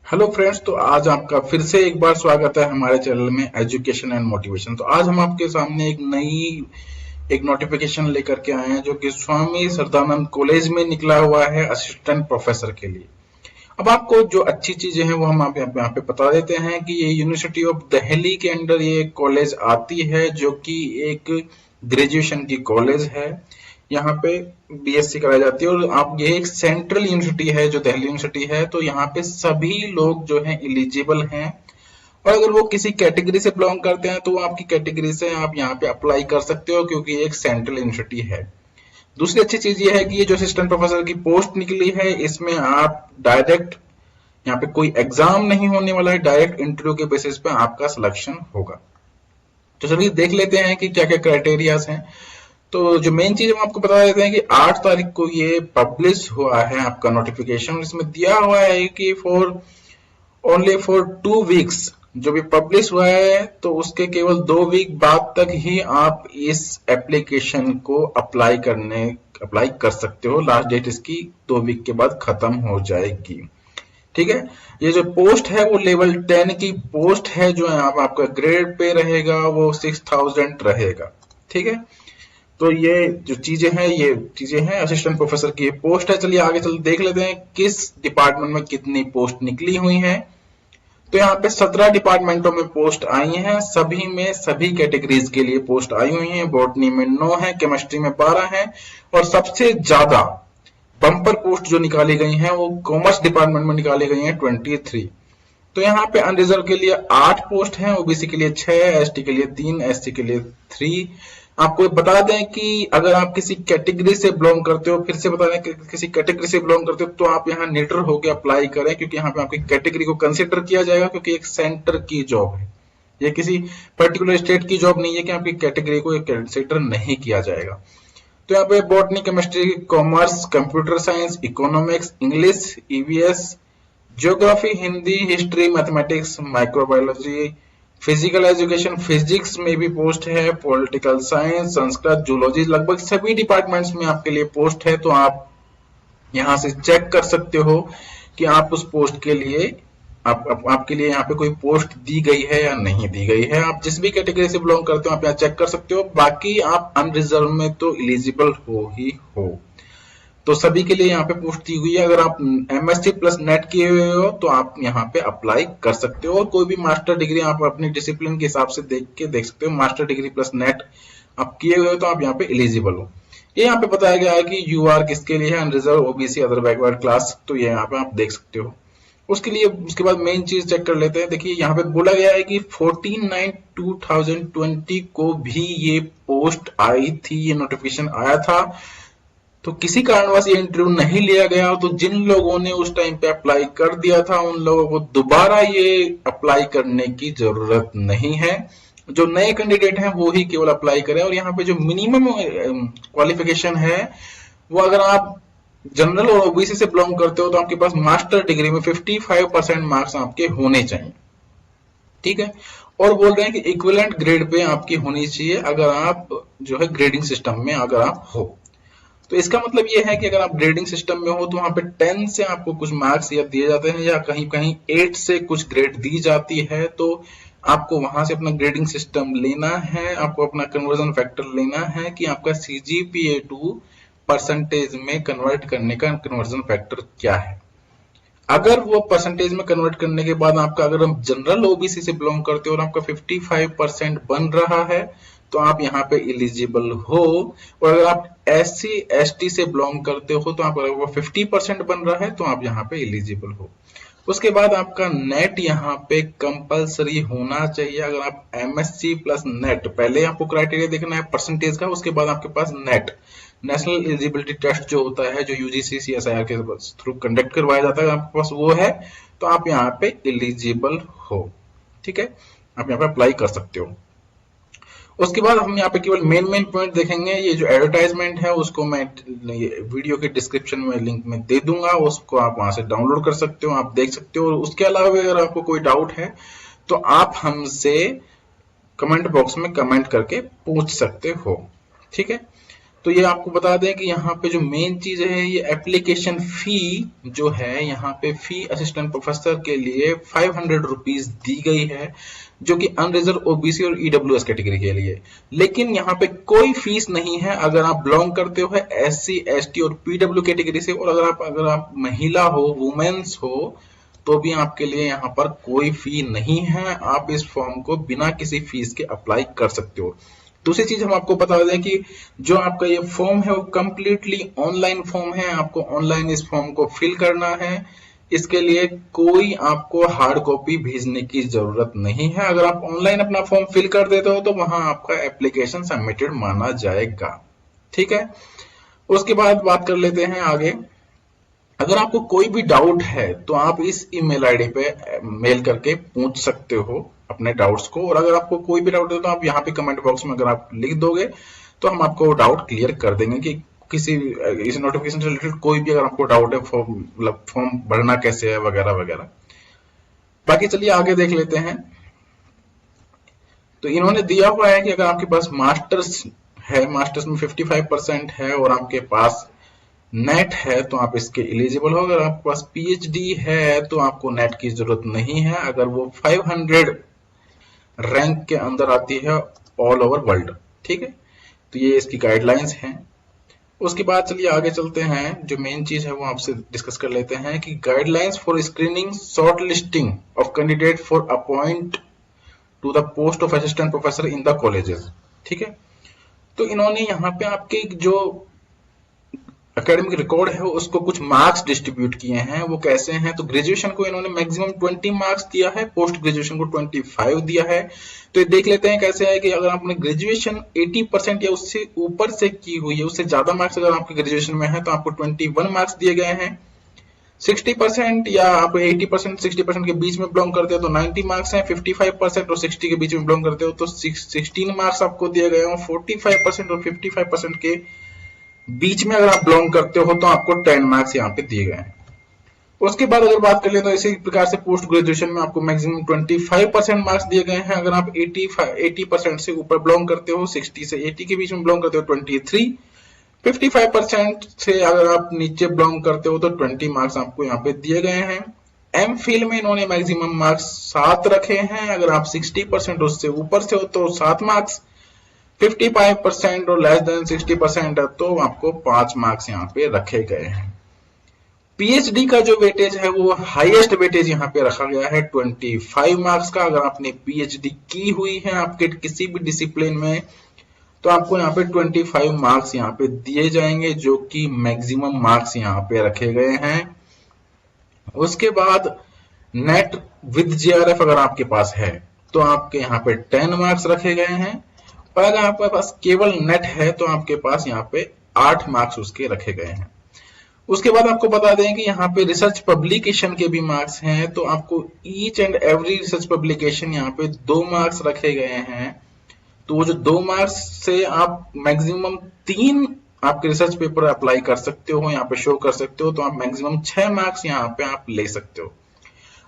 Hello friends, तो आज आपका फिर से एक बार स्वागत है हमारे चैनल में एजुकेशन एंड मोटिवेशन। तो आज हम आपके सामने एक नोटिफिकेशन लेकर के आए हैं जो कि स्वामी श्रद्धानंद कॉलेज में निकला हुआ है असिस्टेंट प्रोफेसर के लिए। अब आपको जो अच्छी चीजें हैं वो हम आप यहाँ पे बता देते हैं कि ये यूनिवर्सिटी ऑफ दिल्ली के अंडर ये कॉलेज आती है, जो कि एक ग्रेजुएशन की कॉलेज है। यहाँ पे बीएससी कराई जाती है और आप ये एक सेंट्रल यूनिवर्सिटी है जो दिल्ली यूनिवर्सिटी है, तो यहाँ पे सभी लोग जो हैं एलिजिबल हैं। और अगर वो किसी कैटेगरी से बिलोंग करते हैं तो वो आपकी कैटेगरी से आप यहाँ पे अप्लाई कर सकते हो, क्योंकि ये एक सेंट्रल यूनिवर्सिटी है। दूसरी अच्छी चीज ये है कि ये जो असिस्टेंट प्रोफेसर की पोस्ट निकली है, इसमें आप डायरेक्ट, यहाँ पे कोई एग्जाम नहीं होने वाला है, डायरेक्ट इंटरव्यू के बेसिस पे आपका सिलेक्शन होगा। तो चलिए देख लेते हैं कि क्या क्या क्राइटेरियाज हैं। तो जो मेन चीज हम आपको बता देते हैं कि 8 तारीख को ये पब्लिश हुआ है आपका नोटिफिकेशन। इसमें दिया हुआ है कि ओनली फॉर 2 वीक्स जो भी पब्लिश हुआ है, तो उसके केवल 2 वीक बाद तक ही आप इस एप्लीकेशन को अप्लाई कर सकते हो। लास्ट डेट इसकी 2 वीक के बाद खत्म हो जाएगी। ठीक है, ये जो पोस्ट है वो लेवल 10 की पोस्ट है। जो यहाँ पे आपका ग्रेड पे रहेगा वो 6000 रहेगा। ठीक है, तो ये चीजें हैं असिस्टेंट प्रोफेसर की पोस्ट है। चलिए आगे चल देख लेते हैं किस डिपार्टमेंट में कितनी पोस्ट निकली हुई हैं। तो यहाँ पे 17 डिपार्टमेंटों में पोस्ट आई हैं, सभी में सभी कैटेगरीज के लिए पोस्ट आई हुई हैं। बॉटनी में 9 है, केमिस्ट्री में 12 है, और सबसे ज्यादा बम्पर पोस्ट जो निकाली गई हैं वो कॉमर्स डिपार्टमेंट में निकाली गई हैं 23। तो यहाँ पे अनरिजर्व के लिए 8 पोस्ट हैं, ओबीसी के लिए 6, एसटी के लिए 3, एससी के लिए 3। आपको बता दें कि अगर आप किसी कैटेगरी से बिलोंग करते हो, फिर से बता दें कि किसी कैटेगरी से बिलोंग करते हो तो आप यहाँ नीडर होकर अप्लाई करें, क्योंकि यहाँ पे आपकी कैटेगरी को कंसिडर किया जाएगा, क्योंकि एक सेंटर की जॉब है। ये किसी पर्टिकुलर स्टेट की जॉब नहीं है कि आपकी कैटेगरी को कंसिडर नहीं किया जाएगा। तो यहाँ पे botany, chemistry, commerce, computer science, economics, English, EVS, geography, Hindi, history, mathematics, microbiology, physical education, physics में भी पोस्ट है, पॉलिटिकल साइंस, संस्कृत, जूलॉजी, लगभग सभी डिपार्टमेंट्स में आपके लिए पोस्ट है। तो आप यहां से चेक कर सकते हो कि आप उस पोस्ट के लिए आपके लिए यहाँ पे कोई पोस्ट दी गई है या नहीं दी गई है। आप जिस भी कैटेगरी से बिलोंग करते हो आप यहाँ चेक कर सकते हो। बाकी आप अनरिजर्व में तो एलिजिबल हो ही हो। तो सभी के लिए यहाँ पे पोस्ट दी हुई है। अगर आप एमएससी प्लस नेट किए हुए हो तो आप यहाँ पे अप्लाई कर सकते हो, और कोई भी मास्टर डिग्री आप अपनी डिसिप्लिन के हिसाब से देख सकते हो। मास्टर डिग्री प्लस नेट आप किए हुए हो तो आप यहाँ पे एलिजिबल हो। ये यहाँ पे बताया गया है कि यूआर किसके लिए है, unreserved, OBC, other backward class. तो ये यहाँ पे आप देख सकते हो। उसके बाद मेन चीज चेक कर लेते हैं। देखिए यहाँ पे बोला गया है कि 14/9/2020 को भी ये पोस्ट आई थी, ये नोटिफिकेशन आया था। तो किसी कारणवश ये इंटरव्यू नहीं लिया गया, तो जिन लोगों ने उस टाइम पे अप्लाई कर दिया था उन लोगों को दोबारा ये अप्लाई करने की जरूरत नहीं है। जो नए कैंडिडेट हैं वो ही केवल अप्लाई करें। और यहाँ पे जो मिनिमम क्वालिफिकेशन है वो, अगर आप जनरल और ओबीसी से बिलोंग करते हो तो आपके पास मास्टर डिग्री में 55% मार्क्स आपके होने चाहिए। ठीक है, और बोल रहे हैं कि इक्विवेलेंट ग्रेड पे आपकी होनी चाहिए अगर आप जो है ग्रेडिंग सिस्टम में अगर आप हो। तो इसका मतलब ये है कि अगर आप ग्रेडिंग सिस्टम में हो तो वहां पे 10 से आपको कुछ मार्क्स या दिए जाते हैं, या कहीं कहीं 8 से कुछ ग्रेड दी जाती है। तो आपको वहां से अपना ग्रेडिंग सिस्टम लेना है, आपको अपना कन्वर्जन फैक्टर लेना है कि आपका सीजीपीए टू परसेंटेज में कन्वर्ट करने का कन्वर्जन फैक्टर क्या है। अगर वो परसेंटेज में कन्वर्ट करने के बाद आपका, अगर हम जनरल ओबीसी से बिलोंग करते हो और आपका 55% बन रहा है तो आप यहाँ पे एलिजिबल हो। और अगर आप एससी एसटी से बिलोंग करते हो तो आप, अगर 50% बन रहा है तो आप यहाँ पे एलिजिबल हो। उसके बाद आपका नेट यहाँ पे कंपलसरी होना चाहिए। अगर आप एमएससी प्लस नेट, पहले आपको क्राइटेरिया देखना है परसेंटेज का, उसके बाद आपके पास नेट, नेशनल एलिजिबिलिटी टेस्ट जो होता है, जो यूजीसी सीएसआईआर के थ्रू कंडक्ट करवाया जाता है, आपके पास वो है तो आप यहाँ पे एलिजिबल हो। ठीक है, आप यहाँ पे अप्लाई कर सकते हो। उसके बाद हम यहाँ पे केवल मेन पॉइंट देखेंगे। ये जो एडवर्टाइजमेंट है उसको मैं वीडियो के डिस्क्रिप्शन में लिंक में दे दूंगा, उसको आप वहां से डाउनलोड कर सकते हो, आप देख सकते हो। और उसके अलावा अगर आपको कोई डाउट है तो आप हमसे कमेंट बॉक्स में कमेंट करके पूछ सकते हो। ठीक है, तो ये आपको बता दें कि यहाँ पे जो मेन चीज है, ये एप्लीकेशन फी जो है, यहाँ पे फी असिस्टेंट प्रोफेसर के लिए 500 रुपीज दी गई है, जो कि अनरिजर्व ओबीसी और ईडब्ल्यूएस कैटेगरी के लिए। लेकिन यहाँ पे कोई फीस नहीं है अगर आप बिलोंग करते हो एससी, एसटी और पीडब्ल्यू कैटेगरी से, और अगर आप महिला हो, वुमेन्स हो, तो भी आपके लिए यहाँ पर कोई फी नहीं है। आप इस फॉर्म को बिना किसी फीस के अप्लाई कर सकते हो। दूसरी चीज हम आपको बता दें कि जो आपका ये फॉर्म है वो कंप्लीटली ऑनलाइन फॉर्म है। आपको ऑनलाइन इस फॉर्म को फिल करना है। इसके लिए कोई आपको हार्ड कॉपी भेजने की जरूरत नहीं है। अगर आप ऑनलाइन अपना फॉर्म फिल कर देते हो तो वहां आपका एप्लीकेशन सबमिटेड माना जाएगा। ठीक है, उसके बाद बात कर लेते हैं आगे। अगर आपको कोई भी डाउट है तो आप इस ईमेल आईडी पे मेल करके पूछ सकते हो अपने डाउट्स को, और अगर आपको कोई भी डाउट है तो आप यहाँ पे कमेंट बॉक्स में अगर आप लिख दोगे तो हम आपको डाउट क्लियर कर देंगे कि किसी इस नोटिफिकेशन से रिलेटेड कोई भी अगर आपको डाउट है, फॉर्म भरना कैसे है वगैरह वगैरह। बाकी चलिए आगे देख लेते हैं। तो इन्होंने दिया हुआ है कि अगर आपके पास मास्टर्स है, मास्टर्स में 55% है और आपके पास नेट है तो आप इसके एलिजिबल हो। अगर आपके पास पीएचडी है तो आपको नेट की जरूरत नहीं है, अगर वो 500 रैंक के अंदर आती है ऑल ओवर वर्ल्ड। ठीक है, तो ये इसकी गाइडलाइंस हैं। उसके बाद चलिए आगे चलते हैं। जो मेन चीज है वो आपसे डिस्कस कर लेते हैं कि guidelines for screening short listing of candidate for upon two the post of assistant professor in the colleges. ठीक है, तो इन्होंने यहाँ पे आपके जो एकेडमिक रिकॉर्ड है उसको कुछ मार्क्स डिस्ट्रीब्यूट किए हैं। वो कैसे हैं, तो ग्रेजुएशन को इन्होंने मैक्सिमम 20 मार्क्स दिया है, पोस्ट ग्रेजुएशन को 25 दिया है। तो ये देख लेते हैं कैसे है कि अगर आपने ग्रेजुएशन 80% या उससे ऊपर से की हुई है, उससे ज्यादा मार्क्स अगर आपके ग्रेजुएशन में है तो आपको 21 मार्क्स दिए गए हैं। 60% या आप 80% 60% के बीच में बिलोंग करते हो तो 90 मार्क्स हैं। 55% और 60 के बीच में बिलोंग करते हो तो 16 मार्क्स आपको दिए गए हैं। 45% और 55% के बीच में अगर आप बिलोंग करते हो तो आपको 10 मार्क्स यहाँ पे दिए गए हैं। उसके बाद अगर बात कर ले तो इसी प्रकार से पोस्ट ग्रेजुएशन में आपको मैक्सिमम 25% मार्क्स दिए गए हैं। अगर आप 80% से ऊपर बिलोंग करते हो, 60 से 80 के बीच में बिलोंग करते हो 23, 55% से अगर आप नीचे बिलोंग करते हो तो 20 मार्क्स आपको यहाँ पे दिए गए हैं। एम फिल में इन्होंने मैक्सिमम मार्क्स 7 रखे हैं। अगर आप 60% उससे ऊपर से हो तो 7 मार्क्स, 55% और लेस देन 60% है तो आपको 5 मार्क्स यहाँ पे रखे गए हैं। पीएचडी का जो वेटेज है वो हाईएस्ट वेटेज यहाँ पे रखा गया है 25 मार्क्स का। अगर आपने पीएचडी की हुई है आपके किसी भी डिसिप्लिन में तो आपको यहाँ पे 25 मार्क्स यहाँ पे दिए जाएंगे, जो कि मैक्सिमम मार्क्स यहाँ पे रखे गए हैं। उसके बाद नेट विद जेआरएफ अगर आपके पास है तो आपके यहाँ पे 10 मार्क्स रखे गए हैं, और अगर आपके पास केवल नेट है तो आपके पास यहाँ पे 8 मार्क्स उसके रखे गए हैं। उसके बाद आपको बता दें कि यहाँ पे रिसर्च पब्लिकेशन के भी मार्क्स हैं, तो आपको each and every research publication यहाँ पे 2 मार्क्स रखे गए हैं। तो वो जो 2 मार्क्स से आप मैक्सिमम 3 आपके रिसर्च पेपर अप्लाई कर सकते हो, यहाँ पे शो कर सकते हो, तो आप मैक्सिमम 6 मार्क्स यहाँ पे आप ले सकते हो।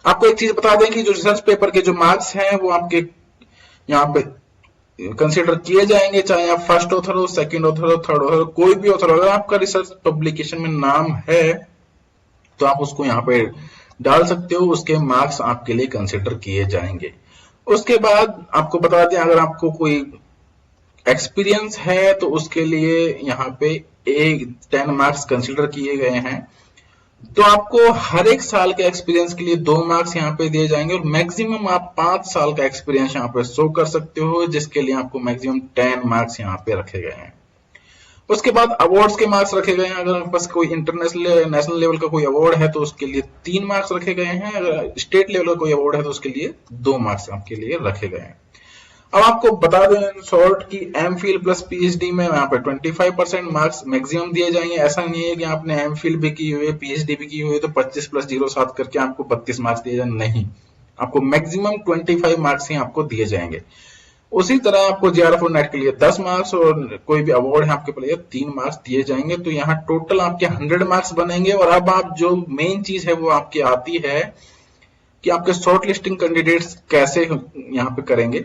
आपको एक चीज बता दें कि जो रिसर्च पेपर के जो मार्क्स हैं वो आपके यहाँ पे कंसिडर किए जाएंगे, चाहे आप फर्स्ट ऑथर हो, सेकंड ऑथर हो, थर्ड ऑथर हो, कोई भी ऑथर हो। अगर आपका रिसर्च पब्लिकेशन में नाम है तो आप उसको यहाँ पे डाल सकते हो, उसके मार्क्स आपके लिए कंसिडर किए जाएंगे। उसके बाद आपको बता दें अगर आपको कोई एक्सपीरियंस है तो उसके लिए यहाँ पे 10 मार्क्स कंसिडर किए गए हैं। तो आपको हर एक साल के एक्सपीरियंस के लिए 2 मार्क्स यहाँ पे दिए जाएंगे, और मैक्सिमम आप 5 साल का एक्सपीरियंस यहाँ पे शो कर सकते हो, जिसके लिए आपको मैक्सिमम 10 मार्क्स यहाँ पे रखे गए हैं। उसके बाद अवार्ड्स के मार्क्स रखे गए हैं। अगर आपके पास कोई इंटरनेशनल नेशनल लेवल का कोई अवार्ड है तो उसके लिए 3 मार्क्स रखे गए हैं। अगर स्टेट लेवल का कोई अवार्ड है तो उसके लिए 2 मार्क्स आपके लिए रखे गए हैं। अब आपको बता दें शॉर्ट की एमफिल प्लस पीएचडी में यहाँ पे 25% मार्क्स मैक्सिमम दिए जाएंगे। ऐसा नहीं है कि आपने एमफिल भी की हुई है, पीएचडी भी की हुई है तो 25 प्लस 0.7 करके आपको 32 मार्क्स दिए जाए, नहीं, आपको मैक्सिमम 25 मार्क्स ही आपको दिए जाएंगे। उसी तरह आपको जेआरएफ और नेट के लिए 10 मार्क्स और कोई भी अवार्ड है आपके लिए 3 मार्क्स दिए जाएंगे। तो यहाँ टोटल आपके 100 मार्क्स बनेंगे। और अब आप जो मेन चीज है वो आपकी आती है कि आपके शॉर्ट लिस्टिंग कैंडिडेट्स कैसे यहाँ पे करेंगे।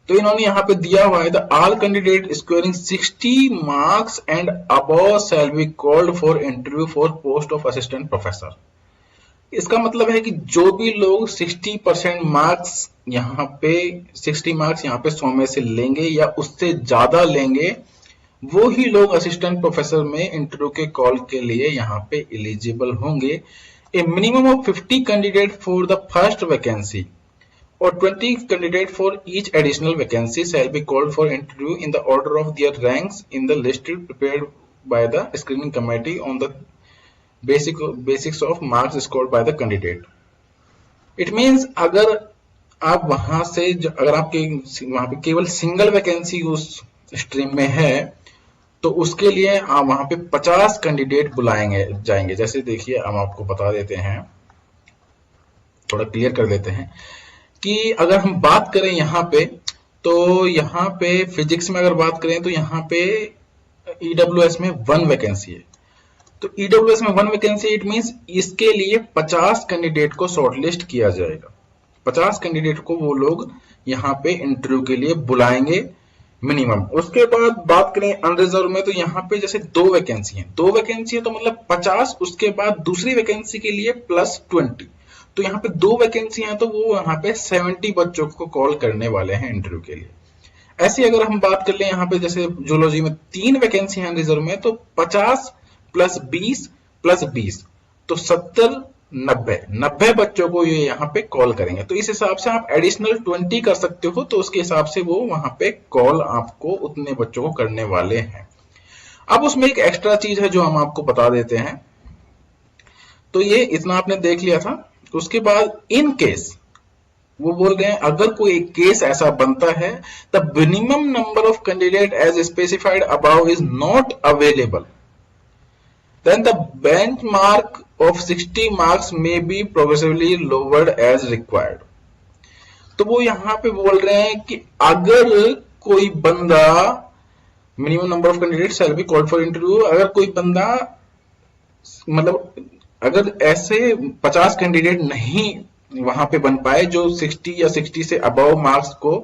तो इन्होंने यहाँ पे दिया हुआ है the all candidate scoring 60 marks and above shall be called for interview for post of assistant professor. इसका मतलब है कि जो भी लोग 60% मार्क्स यहाँ पे 60 मार्क्स यहाँ पे 100 में से लेंगे या उससे ज्यादा लेंगे, वो ही लोग असिस्टेंट प्रोफेसर में इंटरव्यू के कॉल के लिए यहाँ पे एलिजिबल होंगे। ए minimum of 50 candidate for the first vacancy और 20 candidate for each additional vacancy shall be called for interview in the order of their ranks in the list prepared by the screening committee on the basics of marks scored by the candidate. It means अगर आप वहां से अगर आपके वहां पे केवल single vacancy उस स्ट्रीम में है तो उसके लिए आप वहां पे 50 कैंडिडेट बुलाएंगे जाएंगे। जैसे देखिए हम आपको बता देते हैं, थोड़ा क्लियर कर देते हैं कि अगर हम बात करें यहाँ पे, तो यहाँ पे फिजिक्स में अगर बात करें तो यहाँ पे ईडब्ल्यूएस में 1 वैकेंसी है। तो ईडब्ल्यूएस में 1 वैकेंसी, इट मींस इसके लिए 50 कैंडिडेट को शॉर्टलिस्ट किया जाएगा। 50 कैंडिडेट को वो लोग यहाँ पे इंटरव्यू के लिए बुलाएंगे मिनिमम। उसके बाद बात करें अनरिजर्व में, तो यहाँ पे जैसे 2 वैकेंसी है, 2 वैकेंसी है तो मतलब 50, उसके बाद दूसरी वैकेंसी के लिए प्लस 20, तो यहाँ पे 2 वैकेंसी है तो वो यहाँ पे 70 बच्चों को कॉल करने वाले हैं इंटरव्यू के लिए। ऐसे अगर हम बात कर ले यहाँ पे जैसे जूलॉजी में 3 वैकेंसी है रिजर्व में, तो 50 प्लस 20 प्लस 20 तो 70 90 बच्चों को ये यहाँ पे कॉल करेंगे। तो इस हिसाब से आप एडिशनल 20 कर सकते हो, तो उसके हिसाब से वो वहां पे कॉल आपको उतने बच्चों को करने वाले हैं। अब उसमें एक एक्स्ट्रा चीज है जो हम आपको बता देते हैं। तो ये इतना आपने देख लिया था। उसके बाद इन केस वो बोल रहे हैं अगर कोई केस ऐसा बनता है the minimum number of candidate as specified above is not available, then the benchmark of 60 marks may be progressively lowered as required। तो वो यहाँ पे बोल रहे हैं कि अगर कोई बंदा minimum number of candidate shall be called for interview, अगर कोई बंदा मतलब अगर ऐसे 50 कैंडिडेट नहीं वहां पे बन पाए जो 60 या 60 से अबव मार्क्स को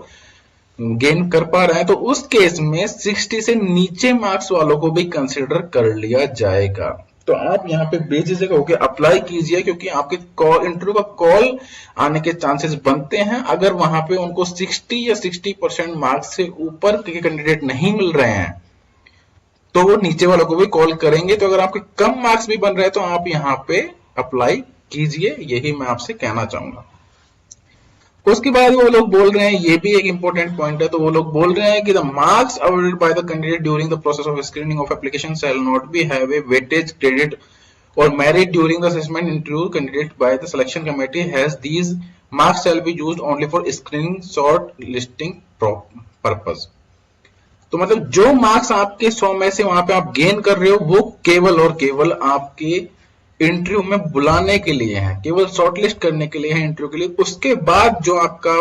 गेन कर पा रहे हैं, तो उस केस में 60 से नीचे मार्क्स वालों को भी कंसिडर कर लिया जाएगा। तो आप यहाँ पे बेझिझक होकर अप्लाई कीजिए, क्योंकि आपके कॉल इंटरव्यू का कॉल आने के चांसेस बनते हैं। अगर वहां पे उनको 60 या 60% मार्क्स से ऊपर के कैंडिडेट नहीं मिल रहे हैं तो वो नीचे वालों को भी कॉल करेंगे। तो अगर आपके कम मार्क्स भी बन रहे हैं तो आप यहाँ पे अप्लाई कीजिए, यही मैं आपसे कहना चाहूंगा। उसके बाद वो लोग बोल रहे हैं, ये भी एक इंपॉर्टेंट पॉइंट है, तो वो लोग बोल रहे हैं कि the marks awarded by the candidate during the process of screening of application shall not be have a weightage credit और merit during the assessment interview candidate by the selection committee has these marks shall be used only for screening shortlisting purpose. तो मतलब जो marks आपके 100 में से वहां पे आप गेन कर रहे हो वो केवल और केवल आपके इंटरव्यू में बुलाने के लिए है, केवल शॉर्टलिस्ट करने के लिए है इंटरव्यू के लिए। उसके बाद जो आपका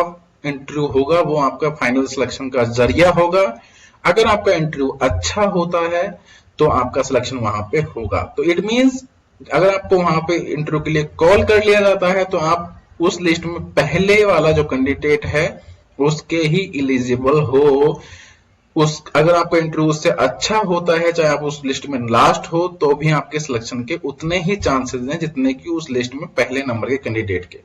इंटरव्यू होगा वो आपका फाइनल सिलेक्शन का जरिया होगा। अगर आपका इंटरव्यू अच्छा होता है तो आपका सिलेक्शन वहां पे होगा। तो इट मींस अगर आपको वहां पे इंटरव्यू के लिए कॉल कर लिया जाता है तो आप उस लिस्ट में पहले वाला जो कैंडिडेट है उसके ही एलिजिबल हो। अगर आपका इंटरव्यू उससे अच्छा होता है, चाहे आप उस लिस्ट में लास्ट हो, तो भी आपके सिलेक्शन के उतने ही चांसेस हैं जितने कि उस लिस्ट में पहले नंबर के कैंडिडेट के।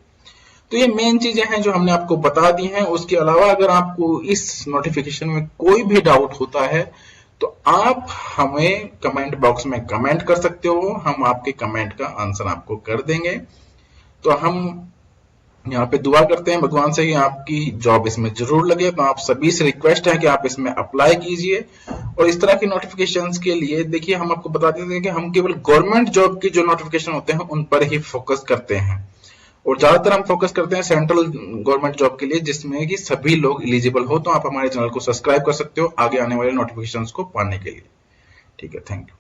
तो ये मेन चीजें हैं जो हमने आपको बता दी हैं। उसके अलावा अगर आपको इस नोटिफिकेशन में कोई भी डाउट होता है तो आप हमें कमेंट बॉक्स में कमेंट कर सकते हो, हम आपके कमेंट का आंसर आपको कर देंगे। तो हम यहाँ पे दुआ करते हैं भगवान से कि आपकी जॉब इसमें जरूर लगे। तो आप सभी से रिक्वेस्ट है कि आप इसमें अप्लाई कीजिए। और इस तरह की नोटिफिकेशंस के लिए देखिए हम आपको बता देते हैं कि हम केवल गवर्नमेंट जॉब की जो नोटिफिकेशन होते हैं उन पर ही फोकस करते हैं, और ज्यादातर हम फोकस करते हैं सेंट्रल गवर्नमेंट जॉब के लिए जिसमें कि सभी लोग एलिजिबल हो। तो आप हमारे चैनल को सब्सक्राइब कर सकते हो आगे आने वाले नोटिफिकेशंस को पाने के लिए। ठीक है, थैंक यू।